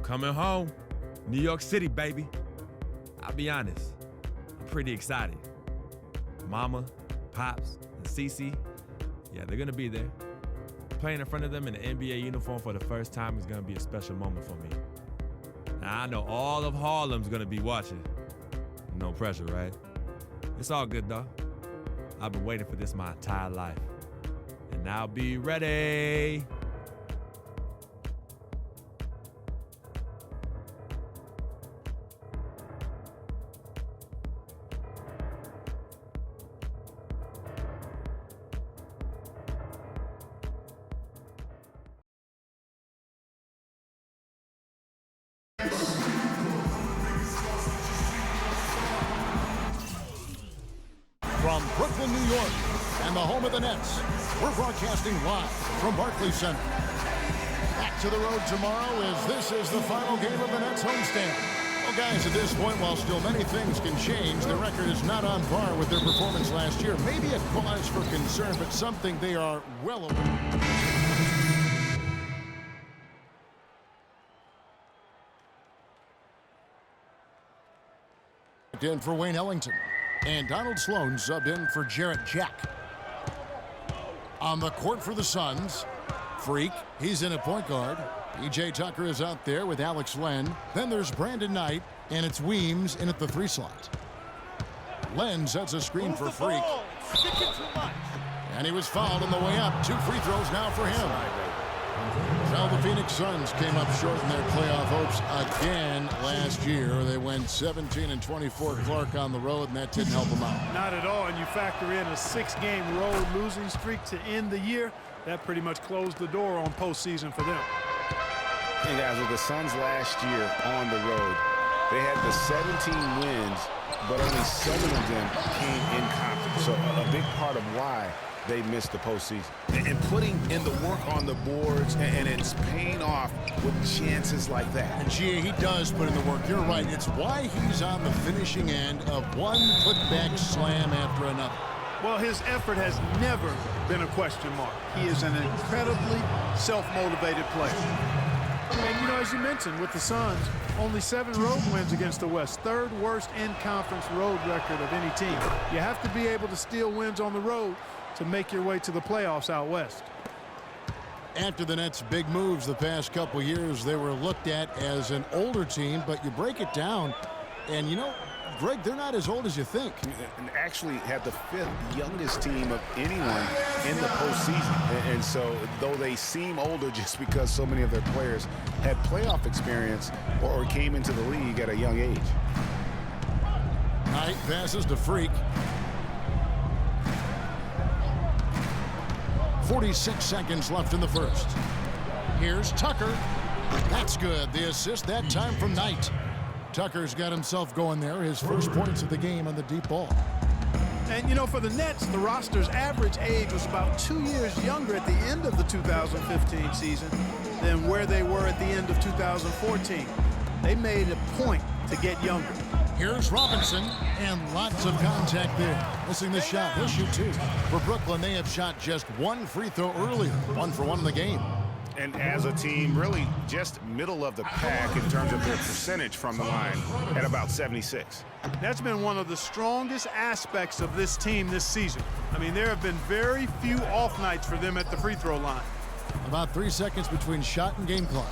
coming home. New York City, baby. I'll be honest, I'm pretty excited. Mama, Pops, and Cece, yeah, they're gonna be there. Playing in front of them in an NBA uniform for the first time is gonna be a special moment for me. Now, I know all of Harlem's gonna be watching. No pressure, right? It's all good, though. I've been waiting for this my entire life. And I'll be ready. From Brooklyn, New York, and the home of the Nets, we're broadcasting live from Barclays Center. Back to the road tomorrow as this is the final game of the Nets homestand. Well, guys, at this point, while still many things can change, the record is not on par with their performance last year. Maybe a cause for concern, but something they are well aware. In for Wayne Ellington. And Donald Sloan subbed in for Jarrett Jack. On the court for the Suns, Freak, he's in at point guard. PJ Tucker is out there with Alex Len. Then there's Brandon Knight, and it's Weems in at the 3 slot. Len sets a screen for Freak. And he was fouled on the way up. 2 free throws now for him. Well, the Phoenix Suns came up short in their playoff hopes again last year. They went 17-24 Clark on the road, and that didn't help them out. Not at all, and you factor in a 6-game road losing streak to end the year. That pretty much closed the door on postseason for them. Hey, guys, with the Suns last year on the road, they had the 17 wins, but only 7 of them came in conference. So a big part of why they missed the postseason. And putting in the work on the boards, and it's paying off with chances like that. And Gia, he does put in the work. You're right. It's why he's on the finishing end of one putback slam after another. Well, his effort has never been a question mark. He is an incredibly self-motivated player. And, you know, as you mentioned, with the Suns, only 7 road wins against the West. 3rd worst in-conference road record of any team. You have to be able to steal wins on the road to make your way to the playoffs out west. After the Nets' big moves the past couple years, they were looked at as an older team, but you break it down, and you know, Greg, they're not as old as you think. And actually had the 5th youngest team of anyone in the postseason. And so, though they seem older just because so many of their players had playoff experience or came into the league at a young age. Knight passes to Freak. 46 seconds left in the first. Here's Tucker. That's good. The assist that time from Knight. Tucker's got himself going there. His first points of the game on the deep ball. And, you know, for the Nets, the roster's average age was about 2 years younger at the end of the 2015 season than where they were at the end of 2014. They made a point to get younger. Here's Robinson, and lots of contact there. Missing the shot. He'll shoot 2. For Brooklyn, they have shot just 1 free throw earlier. 1 for 1 in the game. And as a team, really just middle of the pack in terms of their percentage from the line at about 76. That's been one of the strongest aspects of this team this season. I mean, there have been very few off nights for them at the free throw line. About 3 seconds between shot and game clock.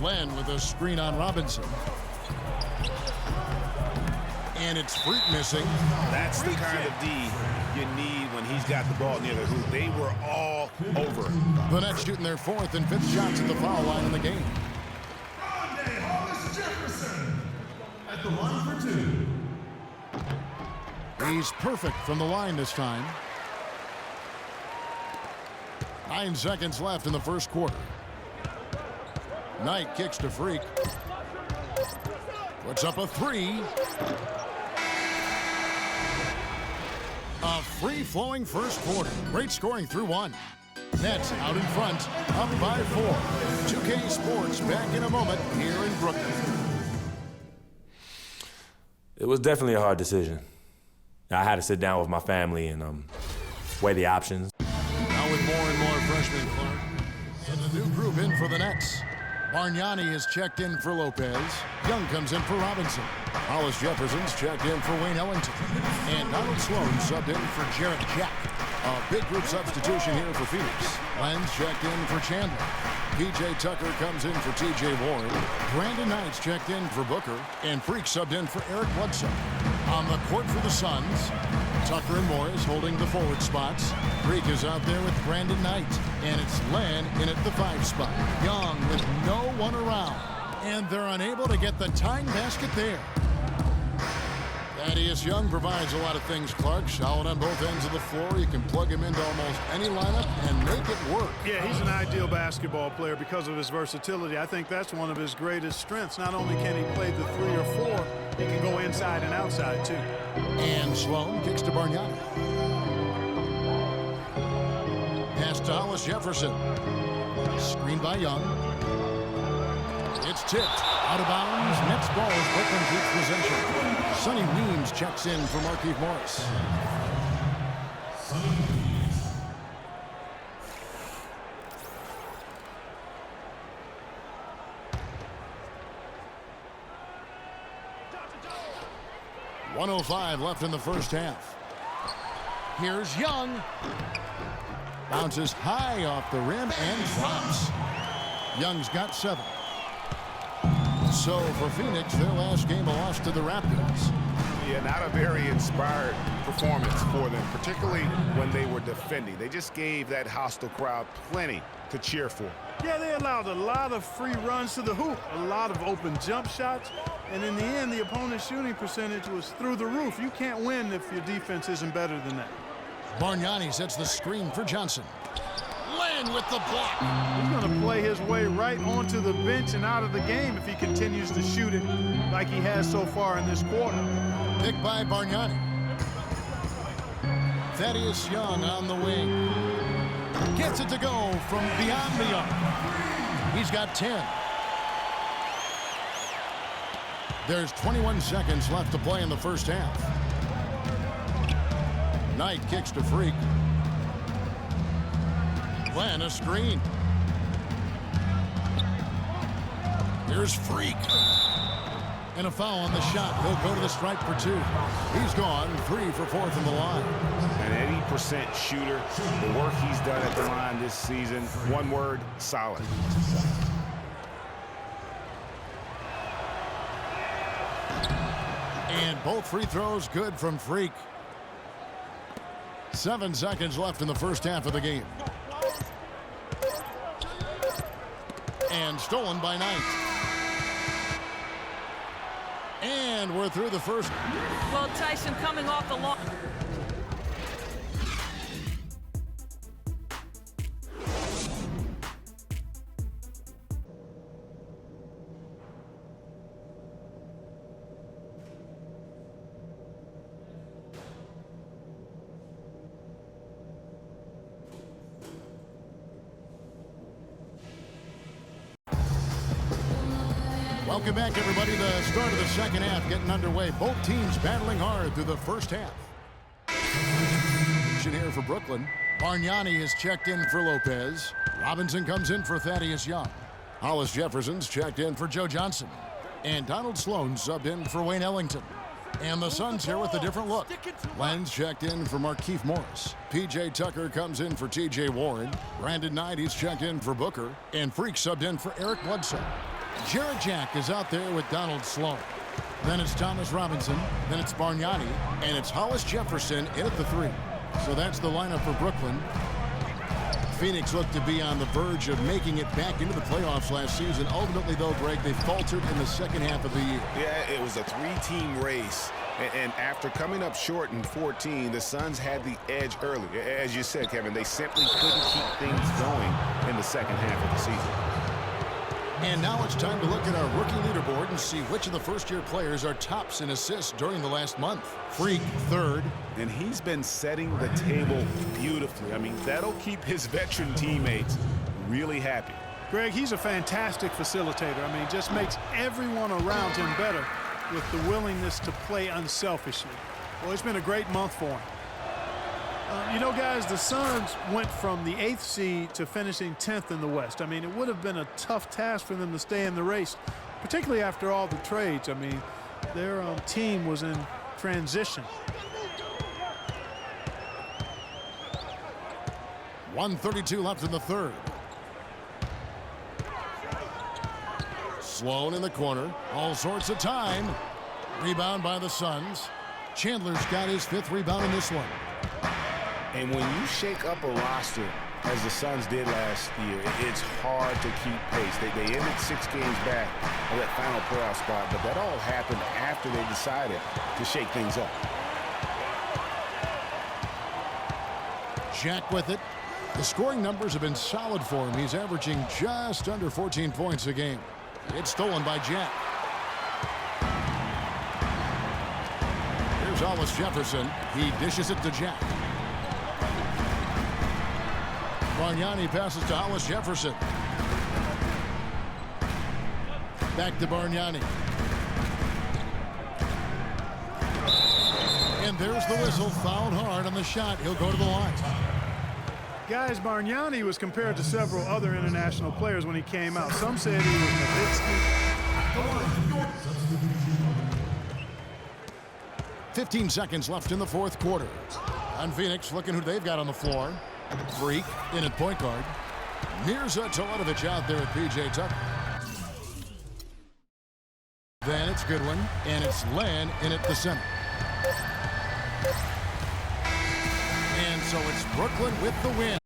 Len with a screen on Robinson. And it's Freak missing. That's the kind of D you need when he's got the ball near the hoop. They were all over. The Nets shooting their 4th and 5th shots at the foul line in the game. Jefferson at the line for 2. He's perfect from the line this time. 9 seconds left in the first quarter. Knight kicks to Freak. Puts up a 3. A free-flowing first quarter. Great scoring through 1. Nets out in front, up by 4. 2K Sports back in a moment here in Brooklyn. It was definitely a hard decision. I had to sit down with my family and weigh the options. Now with more and more freshmen, Clark. And the new group for the Nets. Bargnani is checked in for Lopez. Young comes in for Robinson. Hollis Jefferson's checked in for Wayne Ellington. And Donald Sloan subbed in for Jarrett Jack. A big group substitution here for Phoenix. Lenz checked in for Chandler. P.J. Tucker comes in for T.J. Warren. Brandon Knight's checked in for Booker. And Freak subbed in for Eric Bledsoe. On the court for the Suns, Tucker and Morris holding the forward spots. Freak is out there with Brandon Knight. And it's Len in at the 5 spot. Young with no one around. And they're unable to get the tying basket there. Thaddeus Young provides a lot of things, Clark. Solid on both ends of the floor. You can plug him into almost any lineup and make it work. Yeah, he's an ideal basketball player because of his versatility. I think that's one of his greatest strengths. Not only can he play the 3 or 4, he can go inside and outside, too. And Sloan kicks to Bargnani. Pass to Hollis Jefferson. Screened by Young. It's tipped. Out of bounds. Nets ball as Brooklyn keeps possession. Sonny Weems checks in for Markieff Morris. Sonny Weems. 1:05 left in the first half. Here's Young. Bounces high off the rim and drops. Young's got 7. So for Phoenix, their last game a loss to the Raptors. Yeah, not a very inspired performance for them, particularly when they were defending. They just gave that hostile crowd plenty to cheer for. Yeah, they allowed a lot of free runs to the hoop, a lot of open jump shots, and in the end, the opponent's shooting percentage was through the roof. You can't win if your defense isn't better than that. Bargnani sets the screen for Johnson. Len with the block. He's going to play his way right onto the bench and out of the game if he continues to shoot it like he has so far in this quarter. Picked by Bargnani. Thaddeus Young on the wing. Gets it to go from beyond the arc. He's got 10. There's 21 seconds left to play in the first half. Knight kicks to Freak. Len a screen. Here's Freak. And a foul on the shot. He'll go to the stripe for 2. He's gone 3 for 4 from the line. An 80% shooter. The work he's done at the line this season, one word, solid. And both free throws good from Freak. 7 seconds left in the first half of the game. And stolen by Knight. And we're through the first. Well, Tyson coming off the line. Welcome back, everybody. The start of the second half getting underway. Both teams battling hard through the first half. Here for Brooklyn. Bargnani is checked in for Lopez. Robinson comes in for Thaddeus Young. Hollis Jefferson's checked in for Joe Johnson. And Donald Sloan subbed in for Wayne Ellington. And the Suns here with a different look. Lenz checked in for Markieff Morris. P.J. Tucker comes in for T.J. Warren. Brandon Knight, he's checked in for Booker. And Freak subbed in for Eric Bledsoe. Jarrett Jack is out there with Donald Sloan. Then it's Thomas Robinson. Then it's Bargnani. And it's Hollis Jefferson in at the 3. So that's the lineup for Brooklyn. Phoenix looked to be on the verge of making it back into the playoffs last season. Ultimately, though, Greg, they faltered in the second half of the year. Yeah, it was a 3-team race. And after coming up short in 14, the Suns had the edge early. As you said, Kevin, they simply couldn't keep things going in the second half of the season. And now it's time to look at our rookie leaderboard and see which of the first-year players are tops in assists during the last month. Freak, 3rd. And he's been setting the table beautifully. I mean, that'll keep his veteran teammates really happy. Greg, he's a fantastic facilitator. I mean, just makes everyone around him better with the willingness to play unselfishly. Well, it's been a great month for him. You know, guys, the Suns went from the 8th seed to finishing 10th in the West. I mean, it would have been a tough task for them to stay in the race, particularly after all the trades. I mean, their team was in transition. 1:32 left in the third. Sloan in the corner. All sorts of time. Rebound by the Suns. Chandler's got his 5th rebound in this one. And when you shake up a roster, as the Suns did last year, it's hard to keep pace. They ended 6 games back of that final playoff spot, but that all happened after they decided to shake things up. Jack with it. The scoring numbers have been solid for him. He's averaging just under 14 points a game. It's stolen by Jack. Here's Hollis Jefferson. He dishes it to Jack. Bargnani passes to Hollis Jefferson. Back to Bargnani. And there's the whistle. Fouled hard on the shot. He'll go to the line. Guys, Bargnani was compared to several other international players when he came out. Some said he was Nowitzki. 15 seconds left in the 4th quarter. On Phoenix, looking who they've got on the floor. Freak in at point guard. Mirza Teletovic out there at P.J. Tucker. Then it's Goodwin, and it's Len in at the center. And so it's Brooklyn with the win.